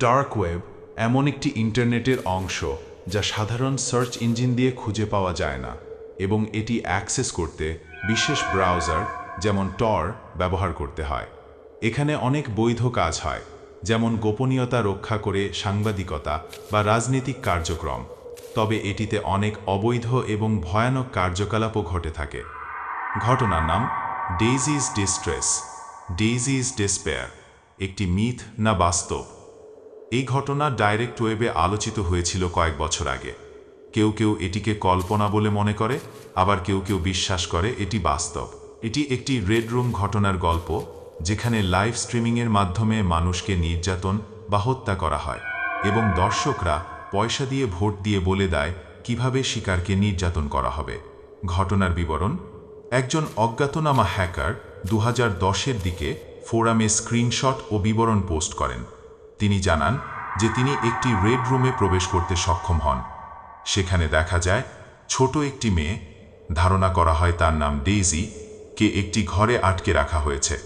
Dark web এমন একটি ইন্টারনেটের অংশ যা সাধারণ সার্চ ইঞ্জিন দিয়ে খুঁজে পাওয়া যায় না এবং এটি অ্যাক্সেস করতে বিশেষ ব্রাউজার যেমন টর ব্যবহার করতে হয়। এখানে অনেক বৈধ কাজ হয়, যেমন গোপনীয়তা রক্ষা করে সাংবাদিকতা বা রাজনৈতিক কার্যক্রম। তবে এটিতে অনেক অবৈধ এবং ভয়ানক কার্যকলাপও ঘটে থাকে। ঘটনার নাম ডেইজিজ ডিস্ট্রেস, ডেইজিজ ডেসপেয়ার। একটি মিথ না বাস্তব? এই ঘটনা ডাইরেক্ট ওয়েবে আলোচিত হয়েছিল কয়েক বছর আগে। কেউ কেউ এটিকে কল্পনা বলে মনে করে, আবার কেউ কেউ বিশ্বাস করে এটি বাস্তব। এটি একটি রেড রুম ঘটনার গল্প, যেখানে লাইভ স্ট্রিমিংয়ের মাধ্যমে মানুষকে নির্যাতন বা হত্যা করা হয় এবং দর্শকরা পয়সা দিয়ে ভোট দিয়ে বলে দেয় কিভাবে শিকারকে নির্যাতন করা হবে। ঘটনার বিবরণ: একজন অজ্ঞাতনামা হ্যাকার 2010-এর দিকে ফোরামে স্ক্রিনশট ও বিবরণ পোস্ট করেন। তিনি জানান যে তিনি একটি রেড রুমে প্রবেশ করতে সক্ষম হন। সেখানে দেখা যায় ছোট একটি মেয়ে, ধারণা করা হয় তার নাম ডেইজি, কে একটি ঘরে আটকে রাখা হয়েছে।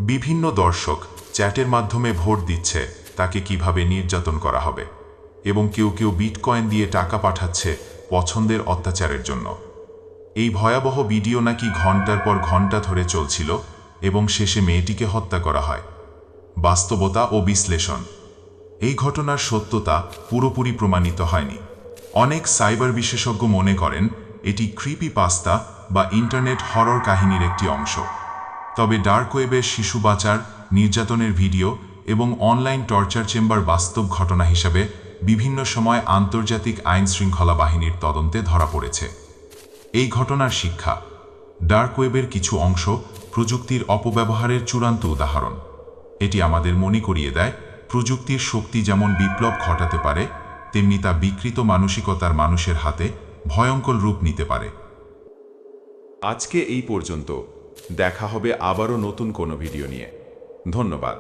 বিভিন্ন দর্শক চ্যাটের মাধ্যমে ভোট দিচ্ছে তাকে কিভাবে নির্যাতন করা হবে, এবং কেউ কেউ বিটকয়েন দিয়ে টাকা পাঠাচ্ছে পছন্দের অত্যাচারের জন্য। এই ভয়াবহ ভিডিও নাকি ঘন্টার পর ঘন্টা ধরে চলছিল এবং শেষে মেয়েটিকে হত্যা করা হয়। বাস্তবতা ও বিশ্লেষণ: এই ঘটনার সত্যতা পুরোপুরি প্রমাণিত হয়নি। অনেক সাইবার বিশেষজ্ঞ মনে করেন এটি ক্রিপিপাস্তা বা ইন্টারনেট হরর কাহিনীর একটি অংশ। তবে ডার্ক ওয়েবের শিশু পাচার, নির্যাতনের ভিডিও এবং অনলাইন টর্চার চেম্বার বাস্তব ঘটনা হিসাবে বিভিন্ন সময় আন্তর্জাতিক আইন শৃঙ্খলা বাহিনীর তদন্তে ধরা পড়েছে। এই ঘটনার শিক্ষা: ডার্ক ওয়েবের কিছু অংশ প্রযুক্তির অপব্যবহারের চূড়ান্ত উদাহরণ। এটি আমাদের মনে করিয়ে দেয় প্রযুক্তির শক্তি যেমন বিপ্লব ঘটাতে পারে, তেমনি তা বিকৃত মানসিকতার মানুষের হাতে ভয়ঙ্কর রূপ নিতে পারে। আজকে এই পর্যন্ত। দেখা হবে আবারও নতুন কোনো ভিডিও নিয়ে। ধন্যবাদ।